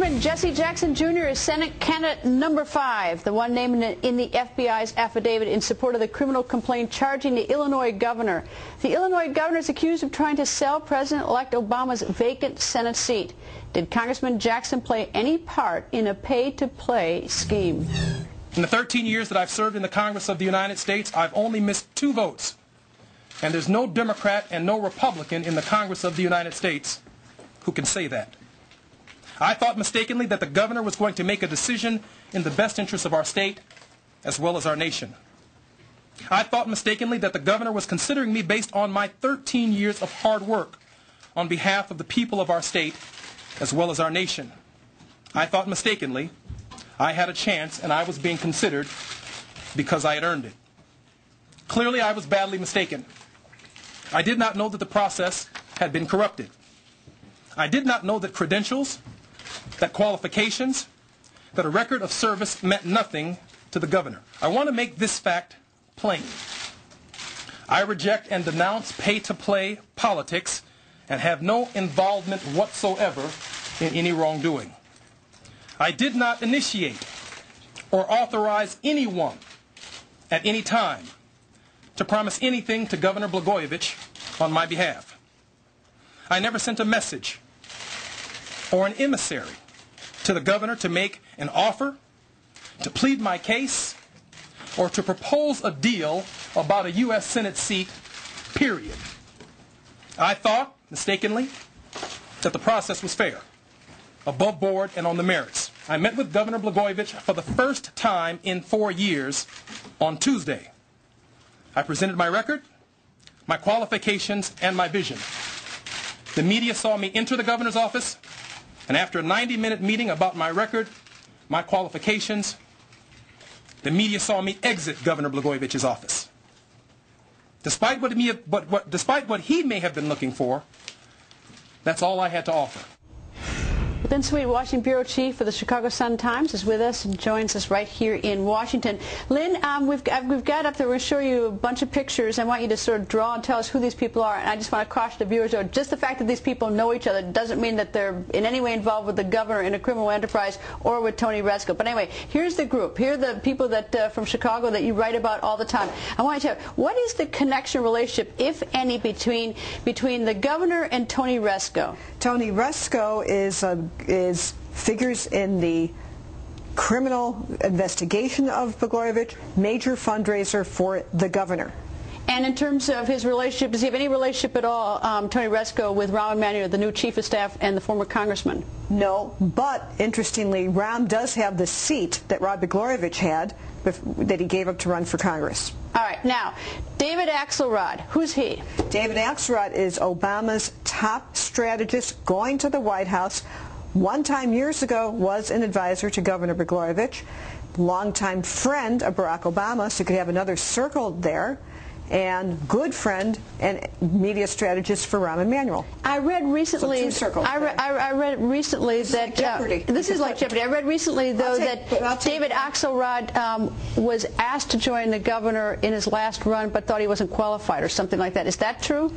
Congressman Jesse Jackson Jr. is Senate candidate number 5, the one named in the FBI's affidavit in support of the criminal complaint charging the Illinois governor. The Illinois governor is accused of trying to sell President-elect Obama's vacant Senate seat. Did Congressman Jackson play any part in a pay-to-play scheme? In the 13 years that I've served in the Congress of the United States, I've only missed 2 votes. And there's no Democrat and no Republican in the Congress of the United States who can say that. I thought mistakenly that the governor was going to make a decision in the best interest of our state as well as our nation. I thought mistakenly that the governor was considering me based on my 13 years of hard work on behalf of the people of our state as well as our nation. I thought mistakenly I had a chance and I was being considered because I had earned it. Clearly I was badly mistaken. I did not know that the process had been corrupted. I did not know that credentials, that qualifications, that a record of service meant nothing to the governor. I want to make this fact plain. I reject and denounce pay-to-play politics and have no involvement whatsoever in any wrongdoing. I did not initiate or authorize anyone at any time to promise anything to Governor Blagojevich on my behalf. I never sent a message or an emissary to the governor to make an offer, to plead my case, or to propose a deal about a U.S. Senate seat, period. I thought, mistakenly, that the process was fair, above board and on the merits. I met with Governor Blagojevich for the first time in 4 years on Tuesday. I presented my record, my qualifications, and my vision. The media saw me enter the governor's office, and after a 90-minute meeting about my record, my qualifications, the media saw me exit Governor Blagojevich's office. Despite what he may have been looking for, that's all I had to offer. Lynn Sweet, Washington Bureau Chief for the Chicago Sun-Times, is with us and joins us right here in Washington. Lynn, we've got up there, we're going to show you a bunch of pictures. I want you to sort of draw and tell us who these people are. And I just want to caution the viewers, though, just the fact that these people know each other doesn't mean that they're in any way involved with the governor in a criminal enterprise or with Tony Rezko. But anyway, here's the group. Here are the people that from Chicago that you write about all the time. I want to tell you, what is the connection relationship, if any, between the governor and Tony Rezko? Tony Rezko figures in the criminal investigation of Blagojevich, major fundraiser for the governor. And in terms of his relationship, does he have any relationship at all, Tony Rezko, with Rahm Emanuel, the new chief of staff and the former congressman? No, but interestingly, Rahm does have the seat that Rod Blagojevich had that he gave up to run for Congress. All right, now, David Axelrod, who's he? David Axelrod is Obama's top strategist going to the White House. One time years ago was an advisor to Governor Blagojevich, longtime friend of Barack Obama, so you could have another circle there, and good friend and media strategist for Rahm Emanuel. I read recently. So 2 circles. I read recently that this is like Jeopardy. I read recently though that David Axelrod was asked to join the governor in his last run, but thought he wasn't qualified or something like that. Is that true?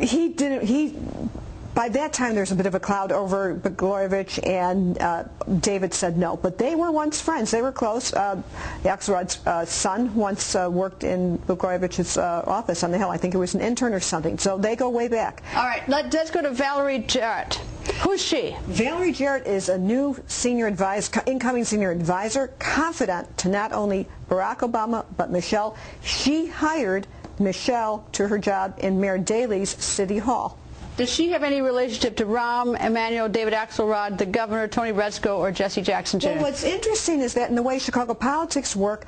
He didn't. By that time, there's a bit of a cloud over Blagojevich, and David said no. But they were once friends. They were close. Axelrod's son once worked in Blagojevich's office on the Hill. I think it was an intern or something. So they go way back. All right, let's go to Valerie Jarrett. Who's she? Valerie Jarrett is a new senior advisor, incoming senior advisor, confidant to not only Barack Obama, but Michelle. She hired Michelle to her job in Mayor Daley's City Hall. Does she have any relationship to Rahm Emanuel, David Axelrod, the governor, Tony Rezko, or Jesse Jackson Jr.? Well, what's interesting is that in the way Chicago politics work,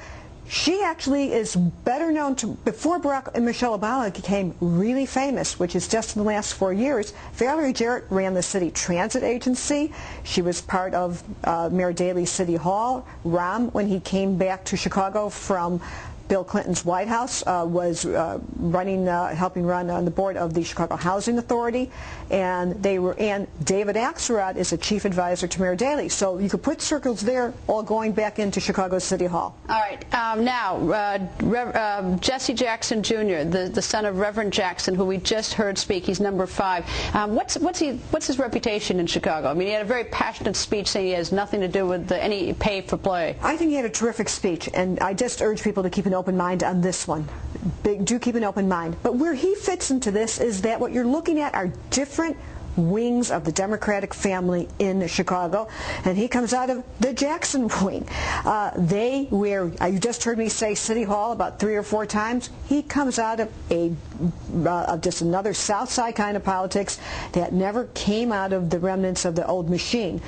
she actually is better known to, before Barack and Michelle Obama became really famous, which is just in the last 4 years, Valerie Jarrett ran the city transit agency. She was part of Mayor Daley's City Hall. Rahm, when he came back to Chicago from Bill Clinton's White House, was helping run on the board of the Chicago Housing Authority, and David Axelrod is a chief advisor to Mayor Daley. So you could put circles there, all going back into Chicago City Hall. All right. Now, Jesse Jackson Jr., the son of Reverend Jackson, who we just heard speak, he's number 5. What's his reputation in Chicago? I mean, he had a very passionate speech saying he has nothing to do with any pay for play. I think he had a terrific speech, and I just urge people to keep an open mind on this one. Do keep an open mind. But where he fits into this is that what you're looking at are different wings of the Democratic family in Chicago, and he comes out of the Jackson wing. You just heard me say City Hall about 3 or 4 times. He comes out of just another South Side kind of politics that never came out of the remnants of the old machine.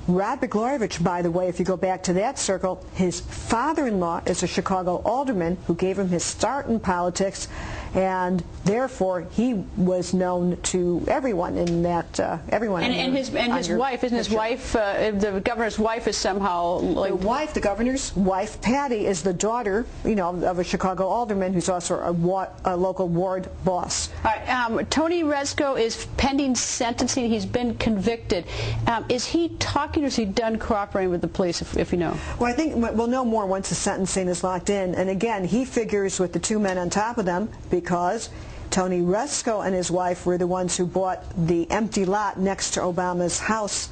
Rod Blagojevich, by the way, if you go back to that circle, his father-in-law is a Chicago alderman who gave him his start in politics, and therefore he was known to everyone in that And his wife, isn't his wife? The governor's wife is somehow like the governor's wife, Patty, is the daughter, of a Chicago alderman who's also a local ward boss. All right, Tony Rezko is pending sentencing. He's been convicted. Is he talking, or is he done cooperating with the police, if you know? Well, I think we'll know more once the sentencing is locked in. And again, he figures with the 2 men on top of them because Tony Rezko and his wife were the ones who bought the empty lot next to Obama's house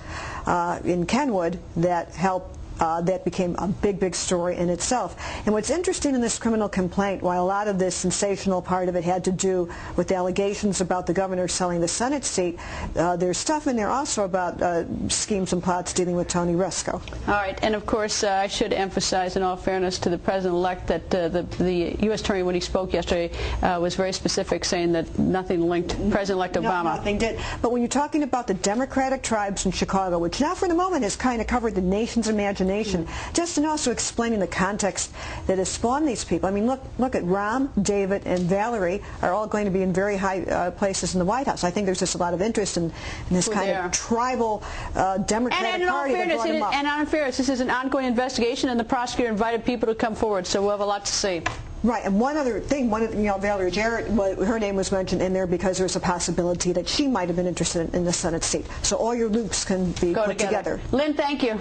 in Kenwood that became a big story in itself. And what's interesting in this criminal complaint, while a lot of this sensational part of it had to do with allegations about the governor selling the Senate seat, there's stuff in there also about schemes and plots dealing with Tony Rezko. All right, and of course I should emphasize, in all fairness to the President-elect, that the U.S. Attorney, when he spoke yesterday, was very specific, saying that nothing linked President-elect Obama. No, nothing did. But when you're talking about the Democratic tribes in Chicago, which now for the moment has kind of covered the nation's imagination, just in also explaining the context that has spawned these people. I mean, look at Ram, David, and Valerie are all going to be in very high places in the White House. I think there's just a lot of interest in this kind of tribal Democratic Party that brought them up. And in fairness, this is an ongoing investigation, and the prosecutor invited people to come forward, so we'll have a lot to see. Right, and one other thing, Valerie Jarrett, her name was mentioned in there because there's a possibility that she might have been interested in the Senate seat. So all your loops can be put together. Lynn, thank you.